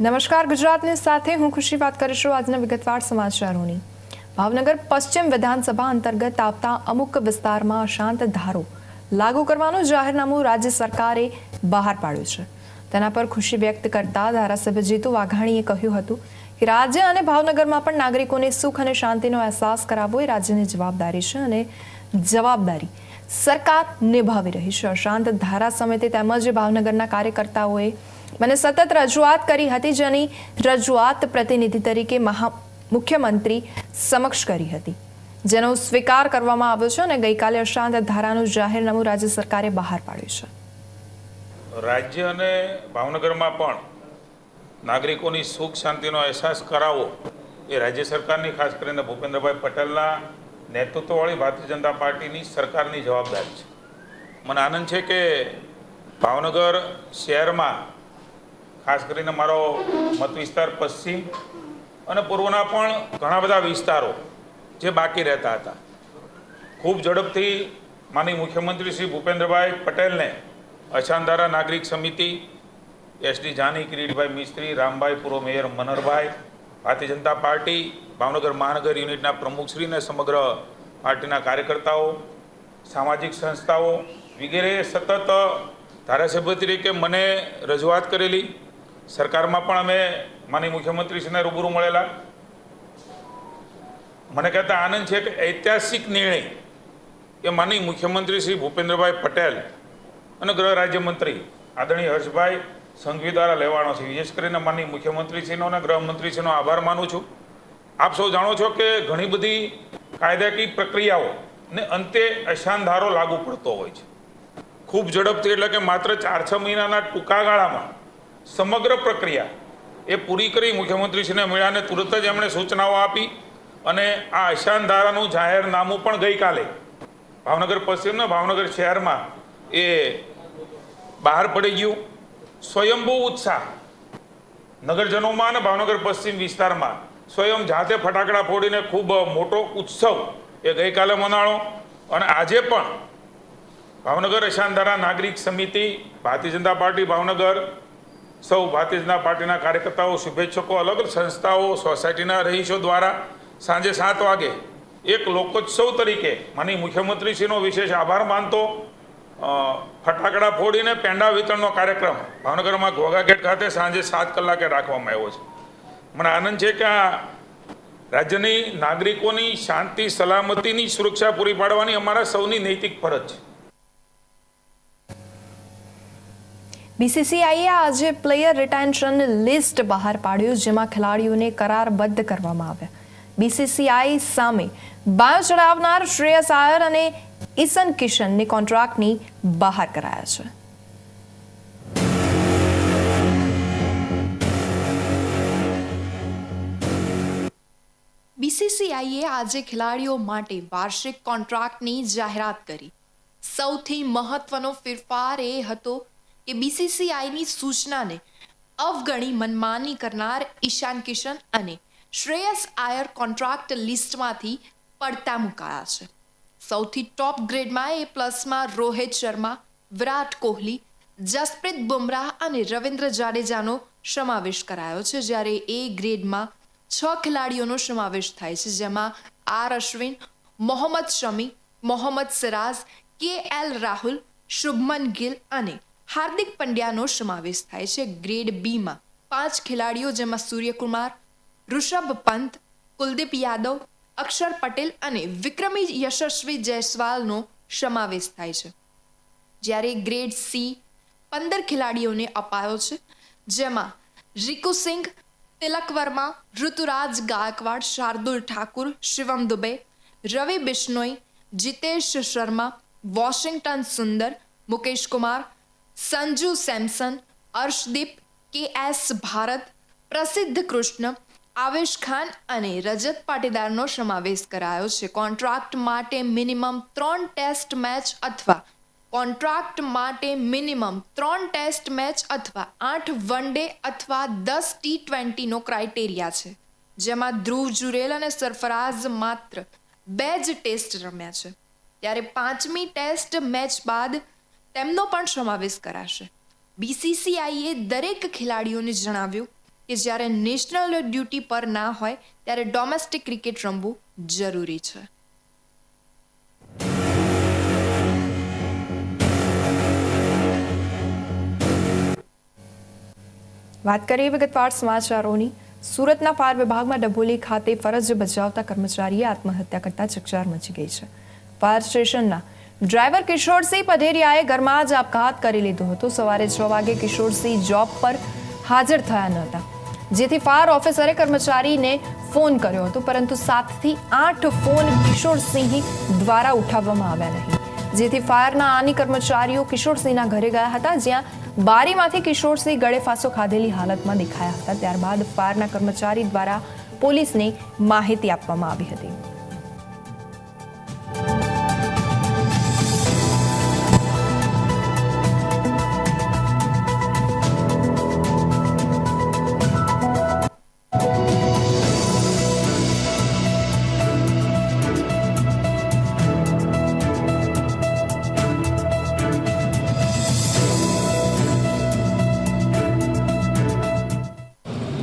નમસ્કાર, ગુજરાતની સાથે હું ખુશી વાત કરીશું આજના વિગતવાર સમાચારોની। ભાવનગર પશ્ચિમ વિધાનસભા અંતર્ગત આવતા અમુક વિસ્તારમાં અશાંત ધારો લાગુ કરવાનું જાહેરનામું રાજ્ય સરકારે બહાર પાડ્યું છે। તેના પર ખુશી વ્યક્ત કરતા ધારાસભ્ય જીતુ વાઘાણીએ કહ્યું હતું કે રાજ્ય અને ભાવનગરમાં પણ નાગરિકોને સુખ અને શાંતિનો અહેસાસ કરાવવો એ રાજ્યની જવાબદારી છે અને જવાબદારી સરકાર નિભાવી રહી છે। અશાંત ધારા સમિતિ તેમજ ભાવનગરના કાર્યકર્તાઓએ મને સતત રજૂઆત કરી હતી, જેની રજૂઆત પ્રતિનિધિ તરીકે મુખ્યમંત્રી સમક્ષ કરી હતી, જેનો સ્વીકાર કરવામાં આવ્યો છે અને ગઈકાલે અશાંત ધારાનું જાહેરનામું રાજ્ય સરકારે બહાર પાડ્યું છે। રાજ્ય અને ભાવનગરમાં પણ નાગરિકોની સુખ શાંતિનો અહેસાસ કરાવવો એ રાજ્ય સરકારની, ખાસ કરીને ભૂપેન્દ્રભાઈ પટેલના નેતૃત્વવાળી ભારતીય જનતા પાર્ટીની સરકારની જવાબદારી છે। મને આનંદ છે કે ભાવનગર શહેરમાં ખાસ કરીને મારો મત વિસ્તાર પશ્ચિમ અને પૂર્વના પણ ઘણા બધા વિસ્તારો જે બાકી રહેતા હતા, ખૂબ ઝડપથી માનનીય મુખ્યમંત્રી શ્રી ભૂપેન્દ્રભાઈ પટેલને અશાંતધારા નાગરિક સમિતિ, એસડી જાની, કિરીટભાઈ મિસ્ત્રી, રામભાઈ, પૂર્વ મેયર મનહરભાઈ, ભારતીય જનતા પાર્ટી ભાવનગર મહાનગર યુનિટના પ્રમુખશ્રીને સમગ્ર પાર્ટીના કાર્યકર્તાઓ, સામાજિક સંસ્થાઓ વગેરે સતત ધારાસભ્ય તરીકે મને રજૂઆત કરેલી। સરકારમાં પણ અમે માનનીય મુખ્યમંત્રીશ્રીને રૂબરૂ મળેલા। મને કહેતા આનંદ છે કે ઐતિહાસિક નિર્ણય એ માનનીય મુખ્યમંત્રી શ્રી ભૂપેન્દ્રભાઈ પટેલ અને ગૃહ રાજ્યમંત્રી આદરણીય હર્ષભાઈ સંઘવી દ્વારા લેવાનો છે। વિશેષ કરીને માનનીય મુખ્યમંત્રીશ્રીનો અને ગૃહમંત્રીશ્રીનો આભાર માનું છું। આપ સૌ જાણો છો કે ઘણી બધી કાયદાકીય પ્રક્રિયાઓ ને અંતે અશાંત ધારો લાગુ પડતો હોય છે ખૂબ ઝડપથી, એટલે કે માત્ર 4-6 મહિનાના ટૂંકા ગાળામાં સમગ્ર પ્રક્રિયા એ પૂરી કરી મુખ્યમંત્રીશ્રીને મળ્યાને તુરત જ એમણે સૂચનાઓ આપી અને આ અશાંત ધારાનું જાહેરનામું પણ ગઈકાલે ભાવનગર પશ્ચિમના ભાવનગર શહેરમાં એ બહાર પડી ગયું। સ્વયંભૂ ઉત્સાહ નગરજનોમાં અને ભાવનગર પશ્ચિમ વિસ્તારમાં સ્વયં જાતે ફટાકડા ફોડીને ખૂબ મોટો ઉત્સવ એ ગઈકાલે મનાણો અને આજે પણ ભાવનગર અશાંતધારા નાગરિક સમિતિ, ભારતીય જનતા પાર્ટી ભાવનગર, સૌ ભારતીય જનતા પાર્ટીના કાર્યકર્તાઓ, શુભેચ્છકો, અલગ અલગ સંસ્થાઓ, સોસાયટીના રહીશો દ્વારા સાંજે 7 વાગે એક લોકોત્સવ તરીકે માનનીય મુખ્યમંત્રીશ્રીનો વિશેષ આભાર માનતો ફટાકડા ફોડીને પેંડા વિતરણનો કાર્યક્રમ ભાવનગરમાં ઘોઘા ગેટ ખાતે સાંજે 7 કલાકે રાખવામાં આવ્યો છે। મને આનંદ છે કે આ રાજ્યની નાગરિકોની શાંતિ સલામતીની સુરક્ષા પૂરી પાડવાની અમારા સૌની નૈતિક ફરજ છે। બીસીસીઆઈએ આજે પ્લેયર રિટેન્શન લિસ્ટ બહાર પાડ્યું, જેમાં ખેલાડીઓને કરારબદ્ધ કરવામાં આવ્યા। બીસીસીઆઈ સામે બાયો ચડાવનાર શ્રેયસ આયર અને ઈશન કિશનને કોન્ટ્રાક્ટની બહાર કરાયા છે। બીસીસીઆઈએ આજે ખેલાડીઓ માટે વાર્ષિક કોન્ટ્રાક્ટની જાહેરાત કરી। સૌથી મહત્વનો ફેરફાર એ હતો કે બીસીસીઆઈની સૂચનાને અવગણી મનમાની કરનાર ઈશાન કિશન અને શ્રેયસ આયર કોન્ટ્રાક્ટ લિસ્ટમાંથી પડતા મુકાયા છે। સૌથી ટોપ ગ્રેડમાં એ પ્લસમાં રોહિત શર્મા, વિરાટ કોહલી, જસપ્રીત બુમરાહ અને રવિન્દ્ર જાડેજાનો સમાવેશ કરાયો છે, જ્યારે એ ગ્રેડમાં 6 ખેલાડીઓનો સમાવેશ થાય છે, જેમાં આર અશ્વિન, મોહમ્મદ શમી, મોહમ્મદ સિરાજ, કેએલ રાહુલ, શુભમન ગિલ અને હાર્દિક પંડ્યાનો સમાવેશ થાય છે। ગ્રેડ બીમાં 5 ખેલાડીઓ, જેમાં સૂર્યકુમાર, ઋષભ પંત, કુલદીપ યાદવ, અક્ષર પટેલ અને વિક્રમી યશસ્વી જયસ્વાલનો સમાવેશ થાય છે, જ્યારે ગ્રેડ સી 15 ખેલાડીઓને અપાયો છે, જેમાં રિકુ સિંઘ, તિલક વર્મા, ઋતુરાજ ગાયકવાડ, શાર્દુલ ઠાકુર, શિવમ દુબે, રવિ બિશ્નોઈ, જીતેશ શર્મા, વોશિંગ્ટન સુંદર, મુકેશ કુમાર, સંજુ સેમસન, અર્શદીપ, કેએસ ભારત, પ્રસિદ્ધ કૃષ્ણ, આવેશ ખાન અને રજત પાટીદારનો સમાવેશ કરાયો છે। કોન્ટ્રાક્ટ માટે મિનિમમ 3 ટેસ્ટ મેચ અથવા 8 વન ડે અથવા 10 T20નો ક્રાઇટેરિયા છે, જેમાં ધ્રુવ જુરેલ અને સરફરાઝ માત્ર 2 જ ટેસ્ટ રમ્યા છે, ત્યારે 5મી ટેસ્ટ મેચ બાદ તેમનો પણ સમાવેશ કરાશે। બીસીસીઆઈએ દરેક ખેલાડીઓને જણાવ્યું કે જ્યારે નેશનલ ડ્યુટી પર ના હોય ત્યારે ડોમેસ્ટિક ક્રિકેટ રમવું જરૂરી છે. વાત કરીએ વિગતવાર સમાચારોની. સુરતના ફાયર વિભાગમાં ડભોલી ખાતે ફરજ બજાવતા કર્મચારીએ આત્મહત્યા કરતા ચકચાર મચી ગઈ છે. ફાયર સ્ટેશનના ડ્રાઈવર કિશોરસિંહ પઢેરિયાએ ઘરમાં જ આપઘાત કરી લીધો હતો. સવારે 6 વાગે કિશોરસિંહ જોબ પર હાજર થયા ન હતા, જેથી ફાયર ઓફિસરે કર્મચારીને ફોન કર્યો હતો, પરંતુ 7 થી 8 ફોન કિશોરસિંહ દ્વારા ઉઠાવવામાં આવ્યા નહીં, જેથી ફાયરના આની કર્મચારીઓ કિશોરસિંહના ઘરે ગયા હતા, જ્યાં બારીમાંથી કિશોરસિંહ ગળે ફાંસો ખાધેલી હાલતમાં દેખાયા હતા. ત્યારબાદ ફાયરના કર્મચારી દ્વારા પોલીસને માહિતી આપવામાં આવી હતી.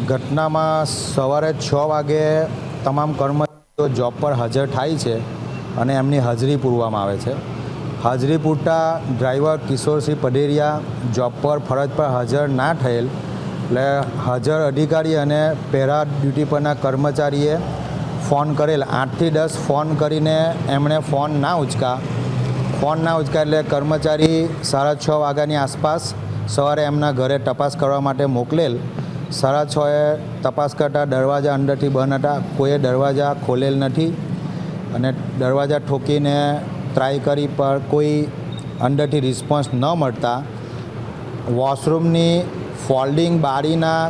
ઘટનામાં સવારે 6 વાગે તમામ કર્મચારીઓ જોબ પર હાજર થાય છે અને એમની હાજરી પૂરવામાં આવે છે. હાજરી પૂરતા ડ્રાઈવર કિશોરસિંહ પઢેરિયા જોબ પર ફરજ પર હાજર ના થયેલ, એટલે હાજર અધિકારી અને પેરા ડ્યુટી પરના કર્મચારીએ ફોન કરેલ. 8 થી 10 ફોન કરીને એમણે ફોન ના ઉચકા એટલે કર્મચારી 6:30 વાગ્યાની આસપાસ સવારે એમના ઘરે તપાસ કરવા માટે મોકલેલ. 6:30 તપાસ કરતાં દરવાજા અંદરથી બંધ હતા, કોઈએ દરવાજા ખોલેલ નથી અને દરવાજા ઠોકીને ટ્રાય કરી પણ કોઈ અંદરથી રિસ્પોન્સ ન મળતા વોશરૂમની ફોલ્ડિંગ બારીના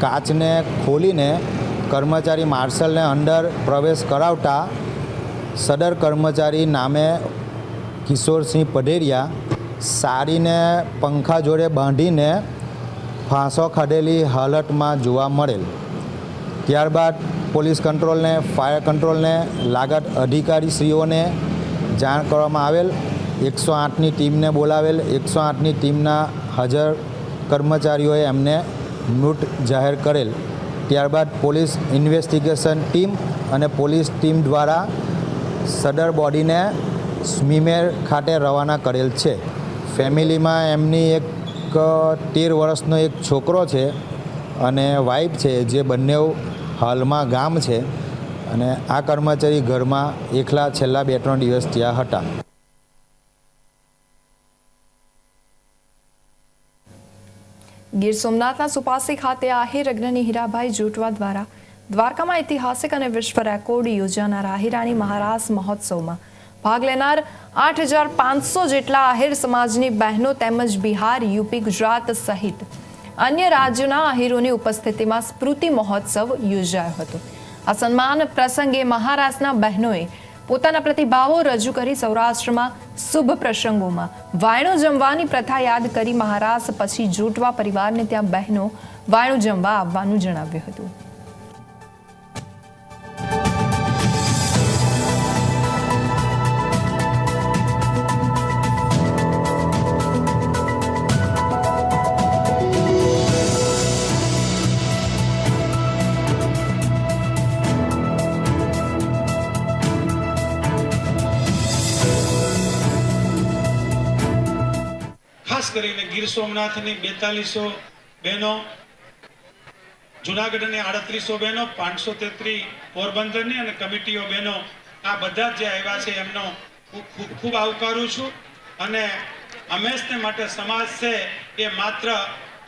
કાચને ખોલીને કર્મચારી માર્શલને અંદર પ્રવેશ કરાવતા સદર કર્મચારી નામે કિશોરસિંહ પઢેરિયા સાડીને પંખા જોડે બાંધીને ફાંસો ખાધેલી હાલતમાં જોવા મળેલ. ત્યારબાદ પોલીસ કંટ્રોલને, ફાયર કંટ્રોલને, લાગત અધિકારીશ્રીઓને જાણ કરવામાં આવેલ. 108ની ટીમને બોલાવેલ. 108ની ટીમના હાજર કર્મચારીઓએ એમને મૃત જાહેર કરેલ. ત્યારબાદ પોલીસ ઇન્વેસ્ટિગેશન ટીમ અને પોલીસ ટીમ દ્વારા સદર બોડીને સ્મીમેર ખાતે રવાના કરેલ છે. ફેમિલીમાં એમની એક 13 વર્ષનો એક છોકરો છે અને વાઈફ છે, જે બંને હાલમાં ગામ છે અને આ કર્મચારી ઘરમાં એકલા છેલ્લા 2-3 દિવસ ત્યાં હતા. ગીર સોમનાથના સુપાસી ખાતે આહિર અગ્રણી હીરાભાઈ જોટવા દ્વારા દ્વારકામાં ઐતિહાસિક અને વિશ્વ રેકોર્ડ યોજાનાર આહિરાણી મહારાસ મહોત્સવમાં ભાગ લેનાર 8,500 જેટલા આહિર સમાજની બહેનો તેમજ બિહાર, યુપી, ગુજરાત સહિત અન્ય રાજ્યોના આહિરોની ઉપસ્થિતિમાં સ્મૃતિ મહોત્સવ યોજાયો હતો. આ સન્માન પ્રસંગે મહારાસના બહેનોએ પોતાના પ્રતિભાવો રજૂ કરી સૌરાષ્ટ્રમાં શુભ પ્રસંગોમાં વાયણું જમવાની પ્રથા યાદ કરી મહારાસ પછી જોટવા પરિવારને ત્યાં બહેનો વાયણું જમવા આવવાનું જણાવ્યું હતું. ખાસ કરીને ગીર સોમનાથની 4200 બહેનો, જુનાગઢની 3800 બહેનો, 533 પોરબંદરની અને કમિટીઓ બહેનો, આ બધા જે આવ્યા છે એમનો ખૂબ ખૂબ આવકારું છું. અને હંમેશને માટે સમાજ છે એ માત્ર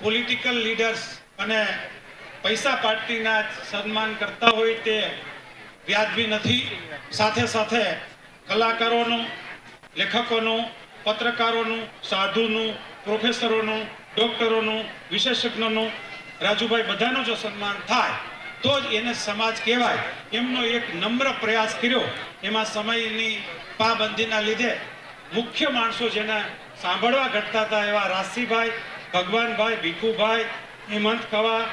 પોલિટિકલ લીડર્સ અને પૈસા પાર્ટીના સન્માન કરતા હોય તે વ્યાજબી નથી. સાથે સાથે કલાકારોનું, લેખકોનું, પત્રકારોનું, સાધુનું, પ્રોફેસરોનું, ડોક્ટરોનું, વિશેષજ્ઞોનું, રાજુભાઈ બધાનું જો સન્માન થાય તો જ એને સમાજ કહેવાય. એમનો એક નમ્ર પ્રયાસ કર્યો. એમાં સમયની પાબંદીના લીધે મુખ્ય માણસો જેને સાંભળવા ઘટતા હતા એવા રાશિભાઈ, ભગવાનભાઈ, ભીખુભાઈ, હેમંત ખવા,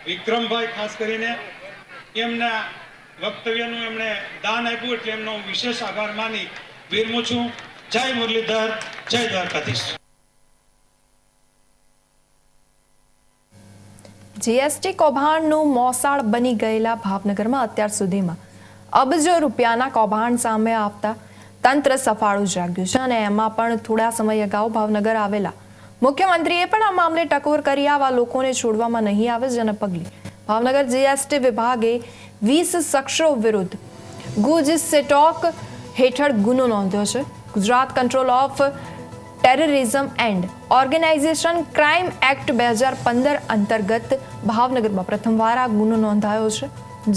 વિક્રમભાઈ ખાસ કરીને એમના વક્તવ્યનું એમણે દાન આપ્યું, એટલે એમનો વિશેષ આભાર માની વિરમું છું. જય મુરલીધર, જય દ્વારકાધીશ. જીએસટી કૌભાંડનું મોસાળ બની ગયેલા ભાવનગરમાં અત્યાર સુધીમાં અબજો રૂપિયાના કૌભાંડ સામે આવતા તંત્ર સફાળું જાગ્યું છે અને એમાં પણ થોડા સમય અગાઉ ભાવનગર આવેલા મુખ્યમંત્રીએ પણ આ મામલે ટકોર કરી આવા લોકોને છોડવામાં નહીં આવે, જેને પગલે ભાવનગર જીએસટી વિભાગે 20 શખ્સો વિરુદ્ધ ગુજ સેટોક હેઠળ ગુનો નોંધ્યો છે. Gujarat control of terrorism and organisation crime act 2015 અંતર્ગત ભાવનગરમાં પ્રથમવાર આ ગુનો નોંધાયો છે,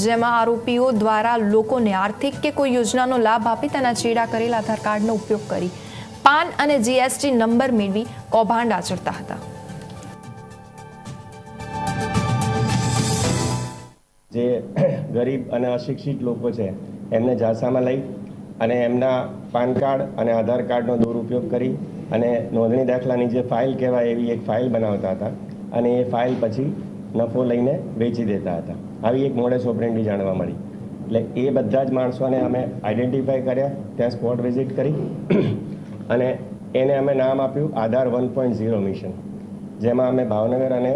જેમાં આરોપીઓ દ્વારા લોકોને આર્થિક કે કોઈ યોજનાનો લાભ આપી તેના ચેડા કરેલ આધાર કાર્ડનો ઉપયોગ કરી પાન અને જીએસટી નંબર મેળવી કૌભાંડ આચરતા હતા. જે ગરીબ અને અશિક્ષિત લોકો છે એમને ઝાંસામાં લઈ અને એમના પાન કાર્ડ અને આધાર કાર્ડનો દુરુપયોગ કરી અને નોંધણી દાખલાની જે ફાઇલ કહેવાય એવી એક ફાઇલ બનાવતા હતા અને એ ફાઇલ પછી નફો લઈને વેચી દેતા હતા. આવી એક મોડેસ ઓપરેન્ડી જાણવા મળી. એટલે એ બધા જ માણસોને અમે આઈડેન્ટિફાઈ કર્યા, ત્યાં સ્પોટ વિઝિટ કરી અને એને અમે નામ આપ્યું આધાર 1.0 મિશન, જેમાં અમે ભાવનગર અને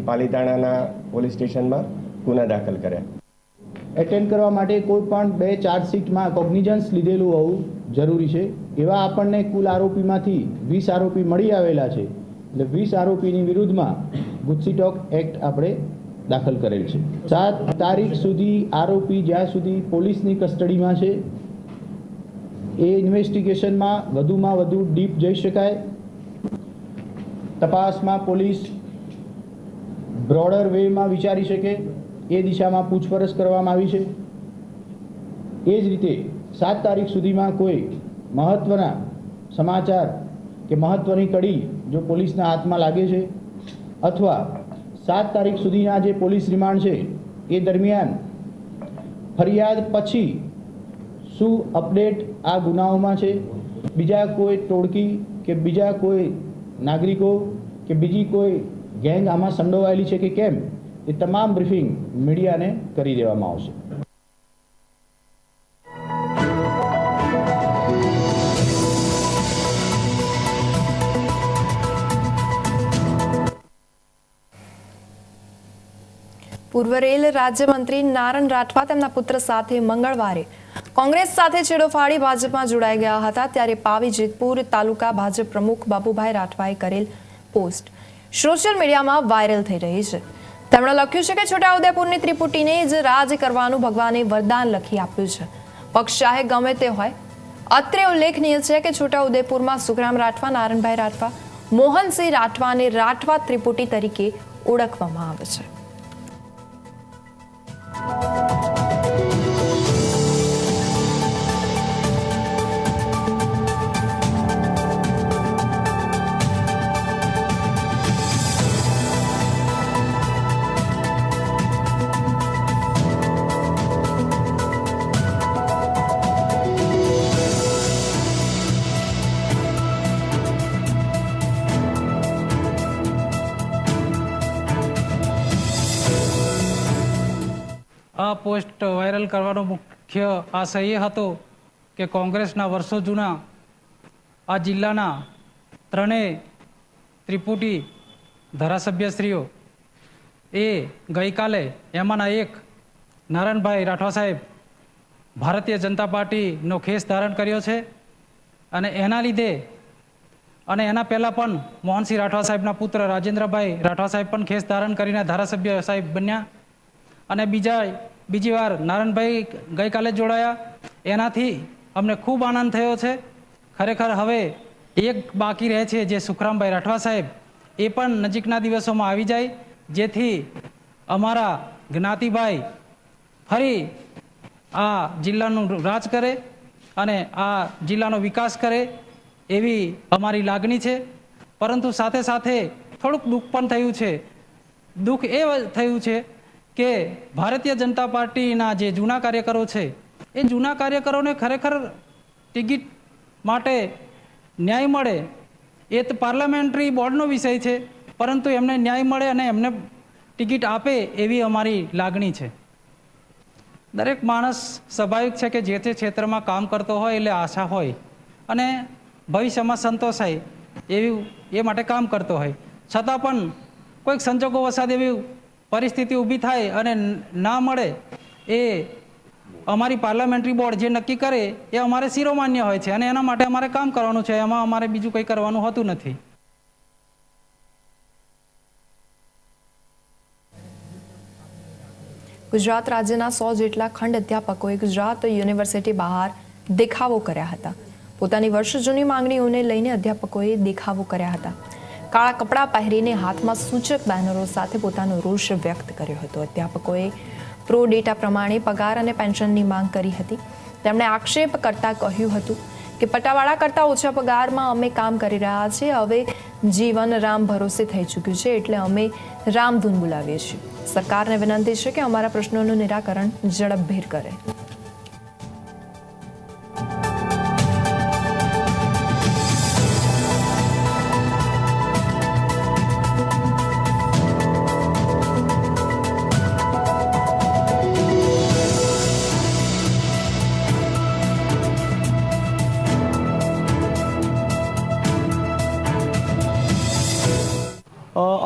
પાલીતાણાના પોલીસ સ્ટેશનમાં ગુના દાખલ કર્યા. એટેન્ડ કરવા માટે કોઈ પણ 2 ચાર્જશીટમાં કોગ્નિઝન્સ લીધેલું હોવું જરૂરી છે. એવા આપણને કુલ આરોપીમાંથી 20 આરોપી મળી આવેલા છે. એટલે 20 આરોપીની વિરુદ્ધમાં ગુજસીટોક એક્ટ આપણે દાખલ કરેલ છે. 7 તારીખ સુધી આરોપી જ્યાં સુધી પોલીસની કસ્ટડીમાં છે એ ઇન્વેસ્ટિગેશનમાં વધુમાં વધુ ડીપ જઈ શકાય. તપાસમાં પોલીસ બ્રોડર વેમાં વિચારી શકે એ દિશામાં પૂછપરછ કરવામાં આવી છે. એ જ રીતે 7 તારીખ સુધીમાં કોઈ મહત્ત્વના સમાચાર કે મહત્ત્વની કડી જો પોલીસના હાથમાં લાગે છે અથવા 7 તારીખ સુધીના જે પોલીસ રિમાન્ડ છે એ દરમિયાન ફરિયાદ પછી શું અપડેટ આ ગુનાઓમાં છે, બીજા કોઈ ટોળકી કે બીજા કોઈ નાગરિકો કે બીજી કોઈ ગેંગ આમાં સંડોવાયેલી છે કે કેમ, એ તમામ બ્રીફિંગ મીડિયાને કરી દેવામાં આવશે. પૂર્વ રેલ રાજ્યમંત્રી નારણ રાઠવા તેમના પુત્ર સાથે મંગળવારે કોંગ્રેસ સાથે છેડો ફાડી ભાજપમાં જોડાઈ ગયા હતા. ત્યારે પાવી જેતપુર તાલુકા ભાજપ પ્રમુખ બાબુભાઈ રાઠવાએ કરેલ પોસ્ટ સોશિયલ મીડિયામાં વાયરલ થઈ રહી છે. તેમણે લખ્યું છે કે છોટાઉદેપુરની ત્રિપુટીને જ રાજ કરવાનું ભગવાને વરદાન લખી આપ્યું છે. પક્ષ ચાહે ગમે તે હોય. અત્રે ઉલ્લેખનીય છે કે છોટાઉદેપુરમાં સુખરામ રાઠવા, નારણભાઈ રાઠવા, મોહનસિંહ રાઠવાને રાઠવા ત્રિપુટી તરીકે ઓળખવામાં આવે છે. આ પોસ્ટ વાયરલ કરવાનો મુખ્ય આશય એ હતો કે કોંગ્રેસના વર્ષો જૂના આ જિલ્લાના ત્રણેય ત્રિપુટી ધારાસભ્યશ્રીઓ એ ગઈકાલે એમાંના એક નારણભાઈ રાઠવા સાહેબ ભારતીય જનતા પાર્ટીનો ખેસ ધારણ કર્યો છે અને એના લીધે અને એના પહેલાં પણ મોહનસિંહ રાઠવા સાહેબના પુત્ર રાજેન્દ્રભાઈ રાઠવા સાહેબ પણ ખેસ ધારણ કરીને ધારાસભ્ય સાહેબ બન્યા અને બીજી વાર નારણભાઈ ગઈકાલે જોડાયા. એનાથી અમને ખૂબ આનંદ થયો છે. ખરેખર હવે એક બાકી રહે છે જે સુખરામભાઈ રાઠવા સાહેબ, એ પણ નજીકના દિવસોમાં આવી જાય જેથી અમારા જ્ઞાતિભાઈ ફરી આ જિલ્લાનું રાજ કરે અને આ જિલ્લાનો વિકાસ કરે એવી અમારી લાગણી છે. પરંતુ સાથે સાથે થોડુંક દુઃખ પણ થયું છે. દુઃખ એ થયું છે કે ભારતીય જનતા પાર્ટીના જે જૂના કાર્યકરો છે એ જૂના કાર્યકરોને ખરેખર ટિકિટ માટે ન્યાય મળે એ તો પાર્લામેન્ટરી બોર્ડનો વિષય છે, પરંતુ એમને ન્યાય મળે અને એમને ટિકિટ આપે એવી અમારી લાગણી છે. દરેક માણસ સ્વાભાવિક છે કે જે તે ક્ષેત્રમાં કામ કરતો હોય એટલે આશા હોય અને ભવિષ્યમાં સંતોષાય એવી એ માટે કામ કરતો હોય. છતાં પણ કોઈક સંજોગો વસાત એવી પરિસ્થિતિ ઊભી થાય અને ના મળે એ અમારી પાર્લામેન્ટરી બોર્ડ જે નક્કી કરે એ અમારે શિરોમાન્ય હોય છે અને એના માટે અમારે કામ કરવાનું છે, એમાં અમારે બીજું કંઈ કરવાનું હોતું નથી. ગુજરાત રાજ્યના 100 જેટલા ખંડ અધ્યાપકોએ ગુજરાત યુનિવર્સિટી બહાર દેખાવો કર્યા હતા. પોતાની વર્ષ જૂની માંગણીઓને લઈને અધ્યાપકોએ દેખાવો કર્યા હતા. કાળા કપડાં પહેરીને હાથમાં સૂચક બેનરો સાથે પોતાનો રોષ વ્યક્ત કર્યો હતો. અધ્યાપકોએ પ્રો ડેટા પ્રમાણે પગાર અને પેન્શનની માંગ કરી હતી. તેમણે આક્ષેપ કરતા કહ્યું હતું કે પટાવાળા કરતાં ઓછા પગારમાં અમે કામ કરી રહ્યા છીએ. હવે જીવન રામ ભરોસે થઈ ચૂક્યું છે, એટલે અમે રામધૂન બોલાવીએ છીએ. સરકારને વિનંતી છે કે અમારા પ્રશ્નોનું નિરાકરણ ઝડપભેર કરે.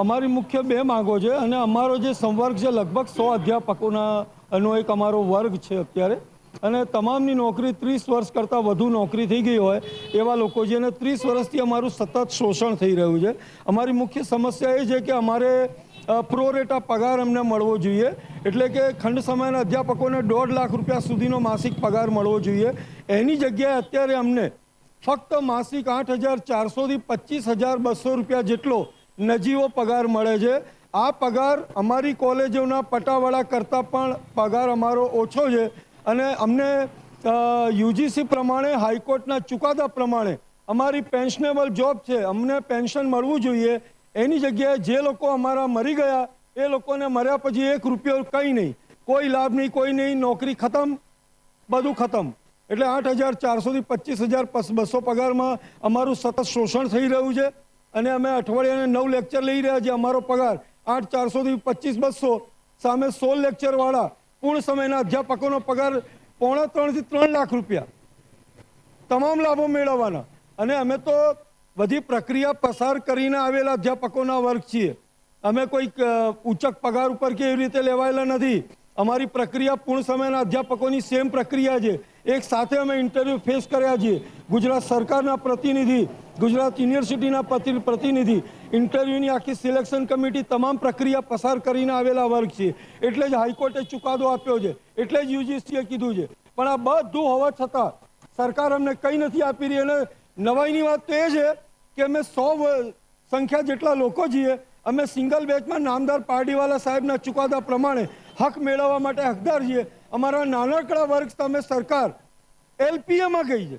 અમારી મુખ્ય બે માંગો છે અને અમારો જે સંવર્ગ છે લગભગ 100 અધ્યાપકોનો એક અમારો વર્ગ છે અત્યારે, અને તમામની નોકરી 30 વર્ષ કરતાં વધુ નોકરી થઈ ગઈ હોય એવા લોકો છે અને 30 વર્ષથી અમારું સતત શોષણ થઈ રહ્યું છે. અમારી મુખ્ય સમસ્યા એ છે કે અમારે પ્રોરેટા પગાર અમને મળવો જોઈએ, એટલે કે ખંડ સમયના અધ્યાપકોને 1.5 લાખ રૂપિયા સુધીનો માસિક પગાર મળવો જોઈએ. એની જગ્યાએ અત્યારે અમને ફક્ત માસિક 8,400 થી 25,200 રૂપિયા જેટલો નજીવો પગાર મળે છે. આ પગાર અમારી કોલેજોના પટાવાળા કરતાં પણ પગાર અમારો ઓછો છે અને અમને યુજીસી પ્રમાણે હાઈકોર્ટના ચુકાદા પ્રમાણે અમારી પેન્શનેબલ જોબ છે, અમને પેન્શન મળવું જોઈએ. એની જગ્યાએ જે લોકો અમારા મરી ગયા એ લોકોને મર્યા પછી 1 રૂપિયો કંઈ નહીં, કોઈ લાભ નહીં, કોઈ નહીં, નોકરી ખતમ, બધું ખતમ. એટલે 8,400 થી 25,200 પગારમાં અમારું સતત શોષણ થઈ રહ્યું છે અને અમે અઠવાડિયાને 9 લેક્ચર લઈ રહ્યા છીએ. અમારો પગાર 8,400 થી 25,200 સામે 16 લેક્ચરવાળા પૂર્ણ સમયના અધ્યાપકોનો પગાર 2.5 થી 3 લાખ રૂપિયા, તમામ લાભો મેળવવાના. અને અમે તો બધી પ્રક્રિયા પસાર કરીને આવેલા અધ્યાપકોના વર્ગ છીએ. અમે કોઈ ઉચ્ચક પગાર ઉપર કે એવી રીતે લેવાયેલા નથી. અમારી પ્રક્રિયા પૂર્ણ સમયના અધ્યાપકોની સેમ પ્રક્રિયા છે. એક સાથે અમે ઇન્ટરવ્યૂ ફેસ કર્યા છીએ. ગુજરાત સરકારના પ્રતિનિધિ, ગુજરાત યુનિવર્સિટીના પ્રતિનિધિ, ઇન્ટરવ્યૂની આખી સિલેક્શન કમિટી, તમામ પ્રક્રિયા પસાર કરીને આવેલા વર્ગ છે. એટલે જ હાઈકોર્ટે ચુકાદો આપ્યો છે, એટલે જ યુજીસીએ કીધું છે. પણ આ બધું હોવા છતાં સરકાર અમને કંઈ નથી આપી રહી. અને નવાઈની વાત તો એ છે કે અમે 100 સંખ્યા જેટલા લોકો છીએ, અમે સિંગલ બેચમાં નામદાર પારડીવાલા સાહેબના ચુકાદા પ્રમાણે હક મેળવવા માટે હકદાર છીએ. અમારા નાનકડા વર્ગ સામે સરકાર એલપીએમાં ગઈ છે.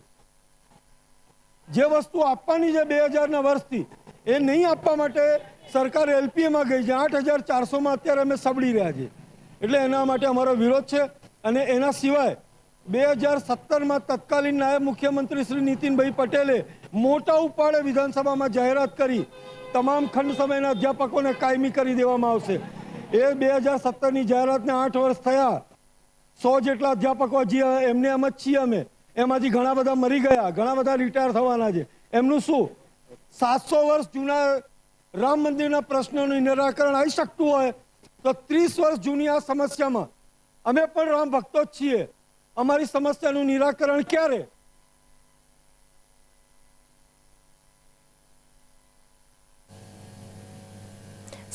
જે વસ્તુ આપવાની છે 2000ના વર્ષથી એ નહીં આપવા માટે સરકાર એલપીએમાં ગઈ છે. 8,400માં અત્યારે અમે સબડી રહ્યા છીએ. એટલે એના માટે અમારો વિરોધ છે. અને એના સિવાય 2017માં તત્કાલીન નાયબ મુખ્યમંત્રી શ્રી નીતિનભાઈ પટેલે મોટા ઉપાડે વિધાનસભામાં જાહેરાત કરી તમામ ખંડ સમયના અધ્યાપકોને કાયમી કરી દેવામાં આવશે. એ 2017ની જાહેરાતને 8 વર્ષ થયા. 100 જેટલા અધ્યાપકો હજી એમને એમ જ છીએ અમે. એમાંથી ઘણા બધા મરી ગયા, ઘણા બધા રિટાયર થવાના છે. એમનું શું? 700 વર્ષ જૂના રામ મંદિરના પ્રશ્નોનું નિરાકરણ આવી શકતું હોય તો 30 વર્ષ જૂની આ સમસ્યામાં અમે પણ રામ ભક્તો જ છીએ. અમારી સમસ્યાનું નિરાકરણ ક્યારે?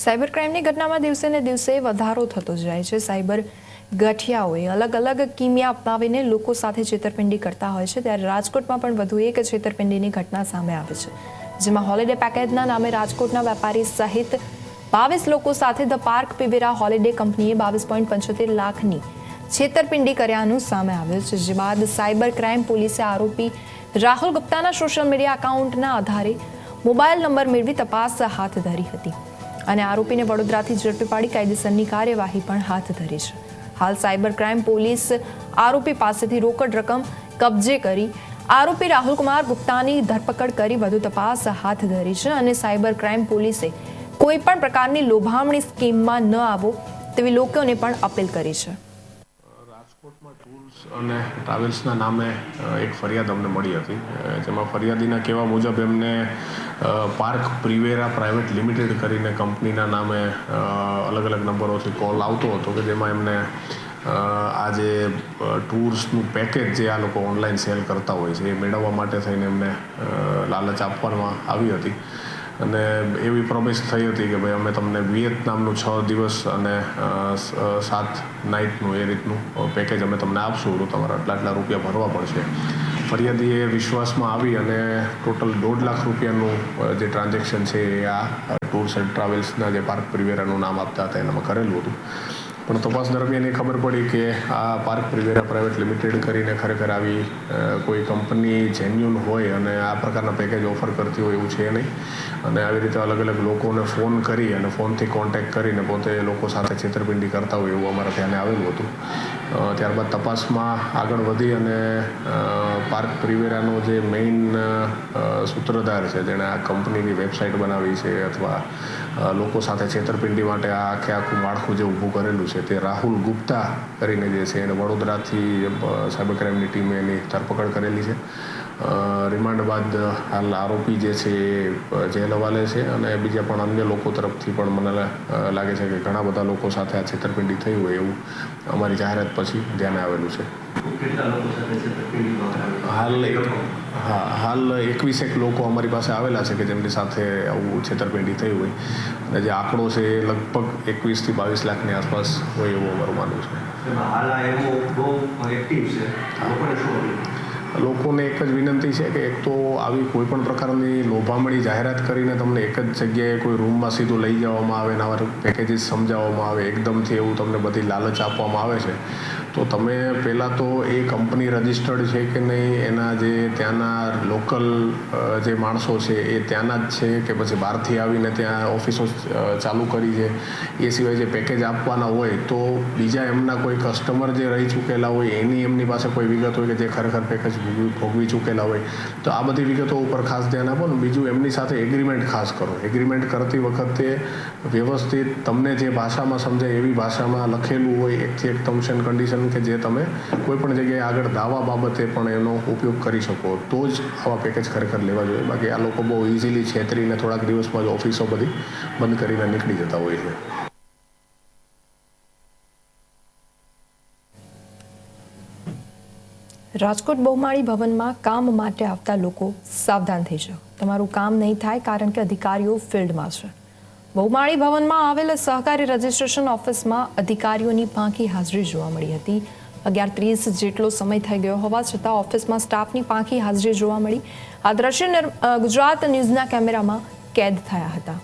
સાયબર ક્રાઇમની ઘટનામાં દિવસે ને દિવસે વધારો થતો જાય છે. સાયબર ગઠિયાઓએ અલગ અલગ કિમિયા અપનાવીને લોકો સાથે છેતરપિંડી કરતા હોય છે. ત્યારે રાજકોટમાં પણ વધુ એક છેતરપિંડીની ઘટના સામે આવી છે, જેમાં હોલિડે પેકેજના નામે રાજકોટના વેપારી સહિત 22 લોકો સાથે ધ પાર્ક પીવેરા હોલિડે કંપનીએ 22.75 લાખની છેતરપિંડી કર્યાનું સામે આવ્યું છે. જે બાદ સાયબર ક્રાઇમ પોલીસે આરોપી રાહુલ ગુપ્તાના સોશિયલ મીડિયા એકાઉન્ટના આધારે મોબાઈલ નંબર મેળવી તપાસ હાથ ધરી હતી અને આરોપીને વડોદરાથી ઝડપી પાડી કાયદેસરની કાર્યવાહી પણ હાથ ધરી છે. હાલ સાયબર ક્રાઇમ પોલીસ આરોપી પાસેથી રોકડ રકમ કબજે કરી આરોપી રાહુલ કુમાર ગુપ્તાની ધરપકડ કરી વધુ તપાસ હાથ ધરી છે. અને સાયબર ક્રાઇમ પોલીસે કોઈ પણ પ્રકારની લોભામણી સ્કીમમાં ન આવો તેવી લોકોને પણ અપીલ કરી છે. ટૂર્સ અને ટ્રાવેલ્સના નામે એક ફરિયાદ અમને મળી હતી, જેમાં ફરિયાદીના કહેવા મુજબ એમને પાર્ક પ્રિવેરા પ્રાઇવેટ લિમિટેડ કરીને કંપનીના નામે અલગ અલગ નંબરોથી કોલ આવતો હતો કે જેમાં એમને આ જે ટૂર્સનું પેકેજ જે આ લોકો ઓનલાઈન સેલ કરતા હોય છે એ મેળવવા માટે થઈને એમને લાલચ આપવામાં આવી હતી અને એવી પ્રોમિસ થઈ હતી કે ભાઈ અમે તમને વિયેતનામનું 6 દિવસ અને 7 નાઇટનું એ રીતનું પેકેજ અમે તમને આપશું, તો તમારે આટલા રૂપિયા ભરવા પડશે. ફરિયાદીએ વિશ્વાસમાં આવી અને ટોટલ 1.5 લાખ રૂપિયાનું જે ટ્રાન્ઝેક્શન છે એ આ ટૂર્સ એન્ડ ટ્રાવેલ્સના જે પાર્ક પ્રિવેરાનું નામ આપતા હતા એનામાં કરેલું હતું. પણ તપાસ દરમિયાન એ ખબર પડી કે આ પાર્ક પ્રિવેરા પ્રાઇવેટ લિમિટેડ કરીને ખરેખર આવી કોઈ કંપની જેન્યુન હોય અને આ પ્રકારના પેકેજ ઓફર કરતી હોય એવું છે નહીં, અને આવી રીતે અલગ અલગ લોકોને ફોન કરી અને ફોનથી કોન્ટેક્ટ કરીને પોતે એ લોકો સાથે છેતરપિંડી કરતા હોય એવું અમારા ધ્યાને આવેલું હતું. ત્યારબાદ તપાસમાં આગળ વધી અને પાર્ક પ્રિવેરાનો જે મેઇન સૂત્રધાર છે, જેણે આ કંપનીની વેબસાઇટ બનાવી છે અથવા લોકો સાથે છેતરપિંડી માટે આ આખું માળખું જે ઊભું કરેલું છે, તે રાહુલ ગુપ્તા કરીને જે છે એને વડોદરાથી સાયબર ક્રાઇમની ટીમે એની ધરપકડ કરેલી છે. રિમાન્ડ બાદ હાલ આરોપી જે છે એ જેલ હવાલે છે અને બીજા પણ અન્ય લોકો તરફથી પણ મને લાગે છે કે ઘણા બધા લોકો સાથે આ છેતરપિંડી થઈ હોય એવું અમારી જાહેરાત પછી ધ્યાને આવેલું છે. હાલ 21 લોકો અમારી પાસે આવેલા છે કે જેમની સાથે આવું છેતરપિંડી થઈ હોય, અને જે આંકડો છે એ લગભગ 21 થી 22 લાખની આસપાસ હોય એવું અમારું માનવું છે. લોકોને એક જ વિનંતી છે કે એક તો આવી કોઈ પણ પ્રકારની લોભામણી જાહેરાત કરીને તમને એક જ જગ્યાએ કોઈ રૂમમાં સીધું લઈ જવામાં આવે ને આવા પેકેજીસ સમજાવવામાં આવે, એકદમથી એવું તમને બધી લાલચ આપવામાં આવે છે, તો તમે પહેલાં તો એ કંપની રજિસ્ટર્ડ છે કે નહીં, એના જે ત્યાંના લોકલ જે માણસો છે એ ત્યાંના જ છે કે પછી બહારથી આવીને ત્યાં ઓફિસો ચાલુ કરી છે, એ સિવાય જે પેકેજ આપવાના હોય તો બીજા એમના કોઈ કસ્ટમર જે રહી ચૂકેલા હોય એમની પાસે કોઈ વિગત હોય કે જે ખરેખર પેકેજ ભોગવી ચૂકેલા હોય, તો આ બધી વિગતો ઉપર ખાસ ધ્યાન આપો ને. બીજું એમની સાથે એગ્રીમેન્ટ ખાસ કરો. એગ્રીમેન્ટ કરતી વખતે વ્યવસ્થિત તમને જે ભાષામાં સમજાય એવી ભાષામાં લખેલું હોય, એકથી એક ટર્મ્સ એન્ડ કન્ડિશન કે જે તમે કોઈ પણ જગ્યાએ આગળ દાવા બાબતે પણ એનો ઉપયોગ કરી શકો, તો જ આવા પેકેજ ખરેખર લેવા જોઈએ. બાકી આ લોકો બહુ ઇઝીલી છેતરીને થોડાક દિવસમાં જ ઓફિસો બધી બંધ કરીને નીકળી જતા હોય છે. રાજકોટ બહુમાળી ભવનમાં કામ માટે આવતા લોકો સાવધાન થઈ જાઓ. તમારું કામ નહીં થાય કારણ કે અધિકારીઓ ફિલ્ડમાં છે. બહુમાળી ભવનમાં આવેલ સહકારી રજિસ્ટ્રેશન ઓફિસમાં અધિકારીઓની પાંખી હાજરી જોવા મળી હતી. 11:30 જેટલો સમય થઈ ગયો હોવા છતાં ઓફિસમાં સ્ટાફની પાંખી હાજરી જોવા મળી. આ દ્રશ્ય ગુજરાત ન્યૂઝના કેમેરામાં કેદ થયા હતા.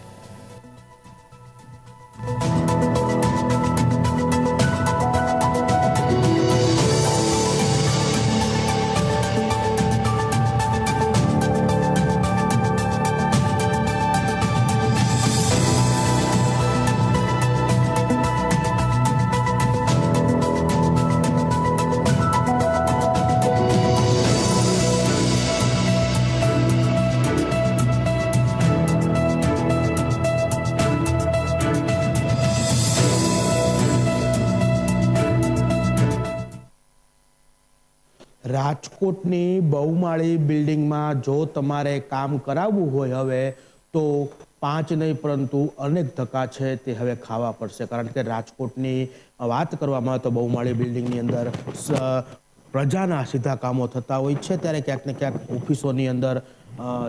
રાજકોટની બહુમાળી બિલ્ડિંગમાં જો તમારે કામ કરાવવું હોય હવે તો 5 નહીં પરંતુ અનેક ધક્કા છે તે હવે ખાવા પડશે. કારણ કે રાજકોટની વાત કરવામાં આવે તો બહુમાળી બિલ્ડિંગની અંદર પ્રજાના સીધા કામો થતા હોય છે, ત્યારે ક્યાંક ને ક્યાંક ઓફિસોની અંદર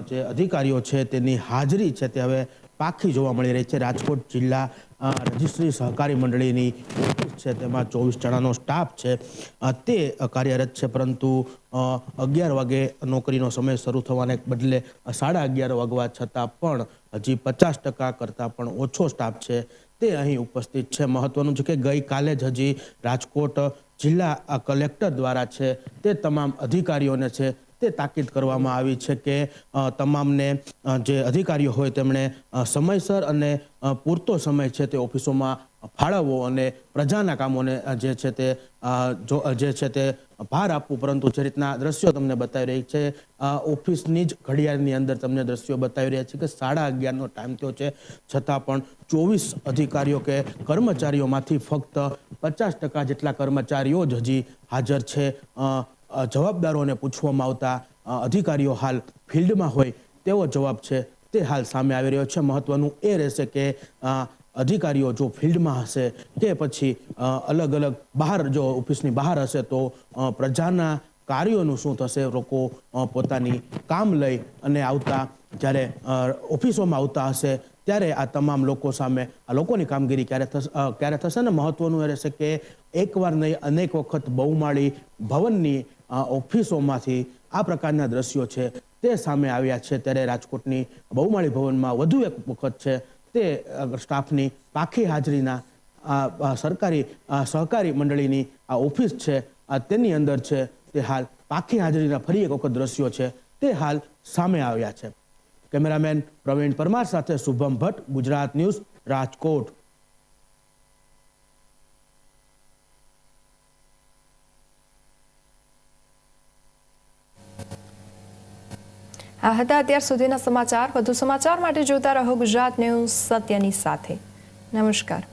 જે અધિકારીઓ છે તેની હાજરી છે તે હવે પાખી જોવા મળી રહી છે. રાજકોટ જિલ્લા રજિસ્ટ્રી સહકારી મંડળીની ઓફિસ છે તેમાં 24 જણાનો સ્ટાફ છે તે કાર્યરત છે, પરંતુ 11 વાગે નોકરીનો સમય શરૂ થવાને બદલે 11:30 વાગવા છતાં પણ હજી 50% કરતાં પણ ઓછો સ્ટાફ છે તે અહીં ઉપસ્થિત છે. મહત્વનું છે કે ગઈકાલે જ હજી રાજકોટ જિલ્લા કલેક્ટર દ્વારા છે તે તમામ અધિકારીઓને છે તે તાકીદ કરવામાં આવી છે કે તમામને જે અધિકારીઓ હોય તેમણે સમયસર અને પૂરતો સમય છે તે ઓફિસોમાં ફાળવવો અને પ્રજાના કામોને જે છે તે ભાર આપવું. પરંતુ જે રીતના દ્રશ્યો તમને બતાવી રહી છે, ઓફિસની જ ઘડિયાળની અંદર તમને દ્રશ્યો બતાવી રહ્યા છે કે 11:30નો ટાઈમ થયો છે, છતાં પણ 24 અધિકારીઓ કે કર્મચારીઓમાંથી ફક્ત 50% જેટલા કર્મચારીઓ જ હજી હાજર છે. જવાબદારોને પૂછવામાં આવતા અધિકારીઓ હાલ ફિલ્ડમાં હોય તેવો જવાબ છે તે હાલ સામે આવી રહ્યો છે. મહત્વનું એ રહેશે કે અધિકારીઓ જો ફિલ્ડમાં હશે કે પછી અલગ અલગ બહાર જો ઓફિસની બહાર હશે તો પ્રજાના કાર્યોનું શું થશે. લોકો પોતાની કામ લઈ અને આવતા જ્યારે ઓફિસોમાં આવતા હશે ત્યારે આ તમામ લોકો સામે આ લોકોની કામગીરી ક્યારે થશે ને મહત્વનું એ રહેશે કે એકવાર નહીં અનેક વખત બહુમાળી ભવનની ઓફિસોમાંથી આ પ્રકારના દ્રશ્યો છે તે સામે આવ્યા છે. ત્યારે રાજકોટની બહુમાળી ભવનમાં વધુ એક વખત છે તે સ્ટાફની પાખી હાજરીના સહકારી મંડળીની આ ઓફિસ છે તેની અંદર છે તે હાલ પાખી હાજરીના ફરી એક વખત દ્રશ્યો છે તે હાલ સામે આવ્યા છે. કેમેરામેન પ્રવીણ પરમાર સાથે શુભમ ભટ્ટ, ગુજરાત ન્યૂઝ, રાજકોટ. આ હતા અત્યાર સુધીના સમાચાર. વધુ સમાચાર માટે જોતા રહો ગુજરાત ન્યૂઝ સત્યની સાથે. નમસ્કાર.